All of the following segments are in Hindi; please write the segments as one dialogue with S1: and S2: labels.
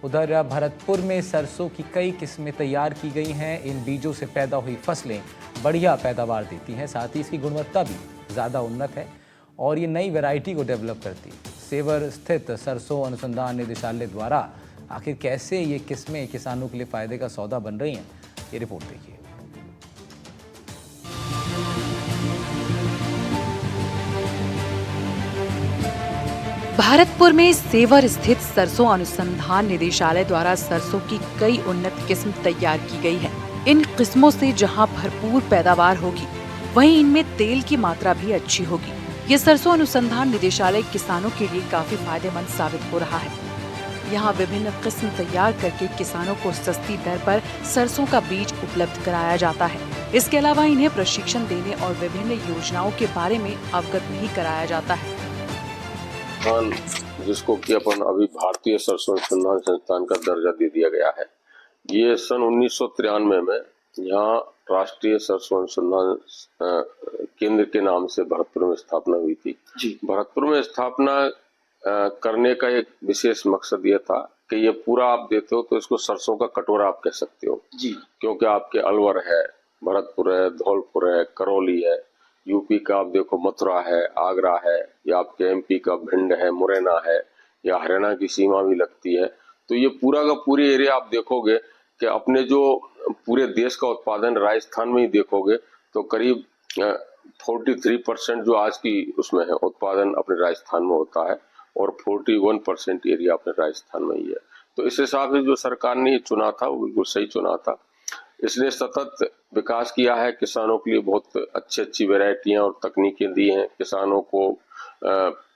S1: उधर भरतपुर में सरसों की कई किस्में तैयार की गई हैं। इन बीजों से पैदा हुई फसलें बढ़िया पैदावार देती हैं, साथ ही इसकी गुणवत्ता भी ज़्यादा उन्नत है और ये नई वैरायटी को डेवलप करती है। सेवर स्थित सरसों अनुसंधान निदेशालय द्वारा आखिर कैसे ये किस्में किसानों के लिए फायदे का सौदा बन रही हैं, ये रिपोर्ट देखिए।
S2: भरतपुर में सेवर स्थित सरसों अनुसंधान निदेशालय द्वारा सरसों की कई उन्नत किस्म तैयार की गई है। इन किस्मों से जहां भरपूर पैदावार होगी, वहीं इनमें तेल की मात्रा भी अच्छी होगी। ये सरसों अनुसंधान निदेशालय किसानों के लिए काफी फायदेमंद साबित हो रहा है। यहाँ विभिन्न किस्म तैयार करके किसानों को सस्ती दर पर सरसों का बीज उपलब्ध कराया जाता है। इसके अलावा इन्हें प्रशिक्षण देने और विभिन्न योजनाओं के बारे में अवगत भी कराया जाता है।
S3: जिसको कि अपन अभी भारतीय सरसों अनुसंधान संस्थान का दर्जा दे दिया गया है। ये सन 1993 में यहाँ राष्ट्रीय सरसों अनुसंधान केंद्र के नाम से भरतपुर में स्थापना हुई थी। भरतपुर में स्थापना करने का एक विशेष मकसद ये था कि ये पूरा आप देते हो तो इसको सरसों का कटोरा आप कह सकते हो जी, क्योंकि आपके अलवर है, भरतपुर है, धौलपुर है, करौली है, यूपी का आप देखो मथुरा है, आगरा है, या आपके एमपी का भिंड है, मुरैना है, या हरियाणा की सीमा भी लगती है। तो ये पूरा का पूरी एरिया आप देखोगे कि अपने जो पूरे देश का उत्पादन राजस्थान में ही देखोगे तो करीब 43% जो आज की उसमें है उत्पादन अपने राजस्थान में होता है और 41% एरिया अपने राजस्थान में ही है। तो इस हिसाब से जो सरकार ने चुना था वो बिल्कुल सही चुना था। इसने सतत विकास किया है, किसानों के लिए बहुत अच्छी वैरायटियां और तकनीकें दी हैं, किसानों को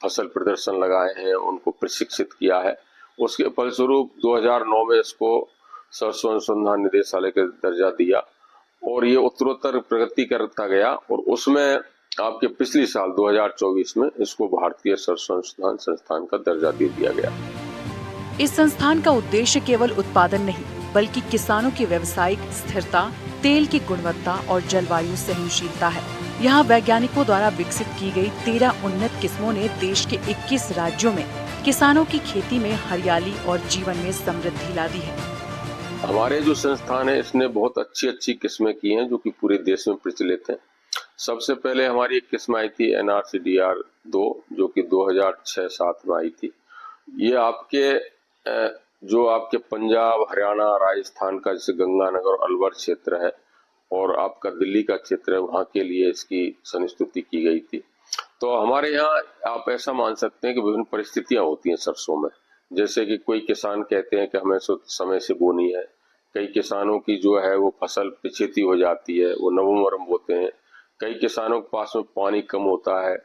S3: फसल प्रदर्शन लगाए हैं, उनको प्रशिक्षित किया है। उसके फलस्वरूप 2009 में इसको सरसों अनुसंधान निदेशालय का दर्जा दिया और ये उत्तरोत्तर प्रगति करता गया और उसमें आपके पिछले साल 2024 में इसको भारतीय सरसों अनुसंधान संस्थान का दर्जा दे दिया गया।
S2: इस संस्थान का उद्देश्य केवल उत्पादन नहीं बल्कि किसानों की व्यावसायिक स्थिरता, तेल की गुणवत्ता और जलवायु सहनशीलता है। यहाँ वैज्ञानिकों द्वारा विकसित की गई 13 उन्नत किस्मों ने देश के 21 राज्यों में किसानों की खेती में हरियाली और जीवन में समृद्धि ला दी है।
S3: हमारे जो संस्थान है इसने बहुत अच्छी किस्में की हैं जो कि पूरे देश में प्रचलित हैं। सबसे पहले हमारी एक किस्म आई थी NRCDR2 जो कि 2006-07 में आई थी। ये जो आपके पंजाब, हरियाणा, राजस्थान का जैसे गंगानगर और अलवर क्षेत्र है और आपका दिल्ली का क्षेत्र है, वहाँ के लिए इसकी संस्तुति की गई थी। तो हमारे यहाँ आप ऐसा मान सकते हैं कि विभिन्न परिस्थितियां होती हैं सरसों में। जैसे कि कोई किसान कहते हैं कि हमें समय से बोनी है, कई किसानों की जो है वो फसल पिछेती हो जाती है, वो नवंबर में बोते हैं, कई किसानों के पास में पानी कम होता है,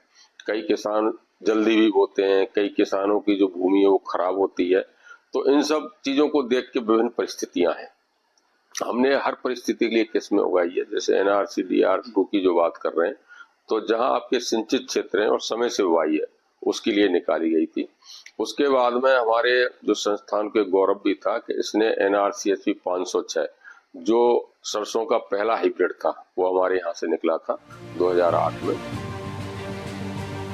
S3: कई किसान जल्दी भी बोते हैं, कई किसानों की जो भूमि है वो खराब होती है। तो इन सब चीजों को देख के विभिन्न परिस्थितियां हैं। हमने हर परिस्थिति के लिए किस्में उगाई है। जैसे NRCDR2 की जो बात कर रहे हैं तो जहां आपके सिंचित क्षेत्र हैं और समय से बुआई है उसके लिए निकाली गई थी। उसके बाद में हमारे जो संस्थान के गौरव भी था कि इसने NRCSP 506 जो सरसों का पहला हाइब्रिड था वो हमारे यहाँ से निकला था 2008 में।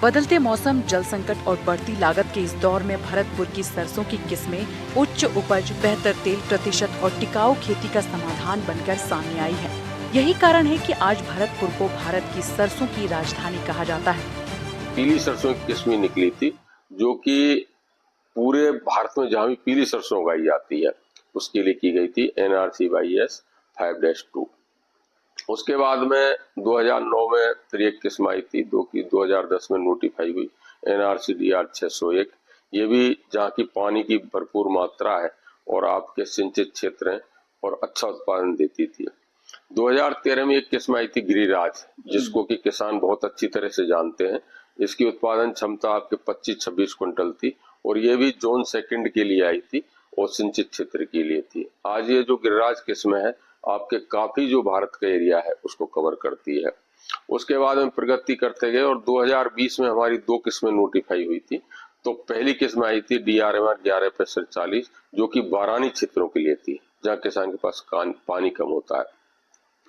S2: बदलते मौसम, जल संकट और बढ़ती लागत के इस दौर में भरतपुर की सरसों की किस्में उच्च उपज, बेहतर तेल प्रतिशत और टिकाऊ खेती का समाधान बनकर सामने आई है। यही कारण है कि आज भरतपुर को भारत की सरसों की राजधानी कहा जाता है।
S3: पीली सरसों की किस्में निकली थी जो कि पूरे भारत में जहाँ भी पीली सरसों उगाई जाती है उसके लिए की गई थी NRCYS 5-2। उसके बाद में 2009 में फिर एक किस्म आई थी जो कि 2010 में नोटिफाई हुई NRCDR 601। ये भी जहाँ की पानी की भरपूर मात्रा है और आपके सिंचित क्षेत्र हैं और अच्छा उत्पादन देती थी। 2013 में एक किस्म आई थी गिरिराज जिसको कि किसान बहुत अच्छी तरह से जानते हैं। इसकी उत्पादन क्षमता आपके 25-26 क्विंटल थी और ये भी जोन 2 के लिए आई थी और सिंचित क्षेत्र के लिए थी। आज ये जो गिरिराज किस्म है आपके काफी जो भारत का एरिया है उसको कवर करती है। उसके बाद हम प्रगति करते गए और 2020 में हमारी 2 किस्में नोटिफाई हुई थी। तो पहली किस्म आई थी DRMR 1165-40 जो कि बारानी क्षेत्रों के लिए थी जहाँ किसान के पास पानी कम होता है।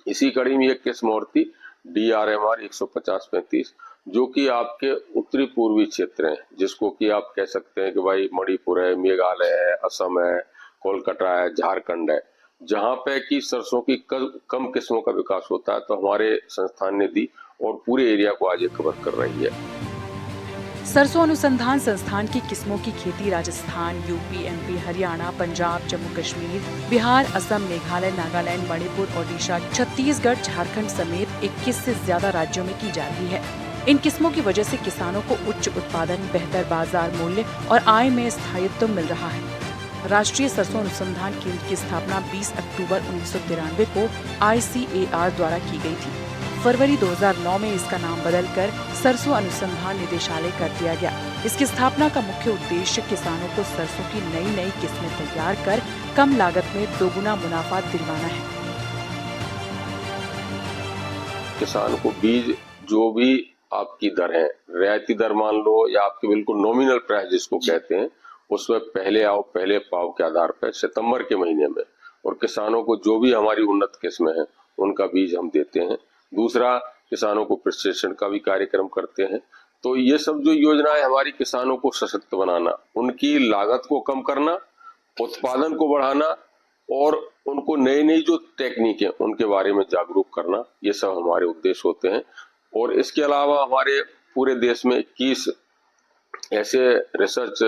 S3: इसी कड़ी में एक किस्म और थी DRMR 150-35 जो कि आपके उत्तरी पूर्वी क्षेत्र हैं जिसको कि आप कह सकते हैं कि भाई मणिपुर है, मेघालय है, असम है, कोलकाता है, झारखंड है, जहाँ पे कि सरसों की कम किस्मों का विकास होता है, तो हमारे संस्थान ने दी और पूरे एरिया को आज ये कवर कर रही है।
S2: सरसों अनुसंधान संस्थान की किस्मों की खेती राजस्थान, यूपी, एमपी, हरियाणा, पंजाब, जम्मू कश्मीर, बिहार, असम, मेघालय, नागालैंड, मणिपुर, ओडिशा, छत्तीसगढ़, झारखंड समेत 21 से ज्यादा राज्यों में की जा रही है। इन किस्मों की वजह से किसानों को उच्च उत्पादन, बेहतर बाजार मूल्य और आय में स्थायित्व मिल रहा है। राष्ट्रीय सरसों अनुसंधान केंद्र की स्थापना 20 अक्टूबर 1993 को ICAR द्वारा की गई थी। फरवरी 2009 में इसका नाम बदलकर सरसों अनुसंधान निदेशालय कर दिया गया। इसकी स्थापना का मुख्य उद्देश्य किसानों को सरसों की नई किस्में तैयार कर कम लागत में दोगुना मुनाफा दिलवाना है।
S3: किसान को बीज जो भी आपकी दर है, रियायती दर मान लो या आपकी बिल्कुल नॉमिनल प्राइस जिसको कहते हैं, उसमें पहले आओ पहले पाव के आधार पर सितंबर के महीने में, और किसानों को जो भी हमारी उन्नत किस्में हैं उनका बीज हम देते हैं। दूसरा, किसानों को प्रशिक्षण का भी कार्यक्रम करते हैं। तो ये सब जो योजनाएं हमारी किसानों को सशक्त बनाना, उनकी लागत को कम करना, उत्पादन को बढ़ाना और उनको नई जो टेक्निक है उनके बारे में जागरूक करना, ये सब हमारे उद्देश्य होते हैं। और इसके अलावा हमारे पूरे देश में 21 ऐसे रिसर्च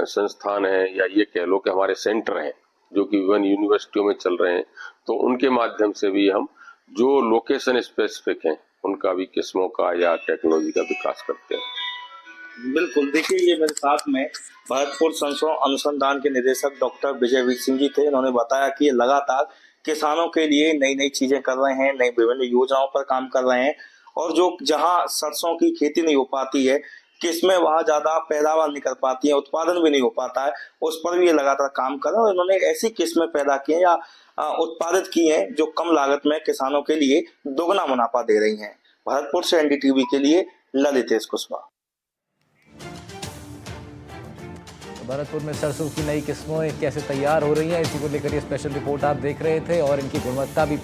S3: संस्थान हैं, या ये कह लो कि हमारे सेंटर हैं जो कि विभिन्न यूनिवर्सिटियों में चल रहे हैं। तो उनके माध्यम से भी हम जो लोकेशन स्पेसिफिक हैं उनका भी किस्मों का या टेक्नोलॉजी का विकास करते हैं।
S4: बिल्कुल, देखिए ये मेरे साथ में भरतपुर सरसों अनुसंधान के निदेशक डॉक्टर विजयवीर सिंह जी थे। इन्होंने बताया कि ये लगातार किसानों के लिए नई चीजें कर रहे हैं, नई विभिन्न योजनाओं पर काम कर रहे हैं, और जो जहां सरसों की खेती नहीं हो पाती है, किस्में वहां ज्यादा पैदावार नहीं कर पाती है, उत्पादन भी नहीं हो पाता है, उस पर भी ये लगातार काम कर रहे हैं। और इन्होंने ऐसी किस्में पैदा की हैं या उत्पादित की हैं जो कम लागत में किसानों के लिए दोगुना मुनाफा दे रही हैं। भरतपुर से NDTV के लिए ललितेश कुशवाहा।
S1: भरतपुर में सरसों की नई किस्में कैसे तैयार हो रही हैं, इसी को लेकर ये स्पेशल रिपोर्ट आप देख रहे थे, और इनकी गुणवत्ता भी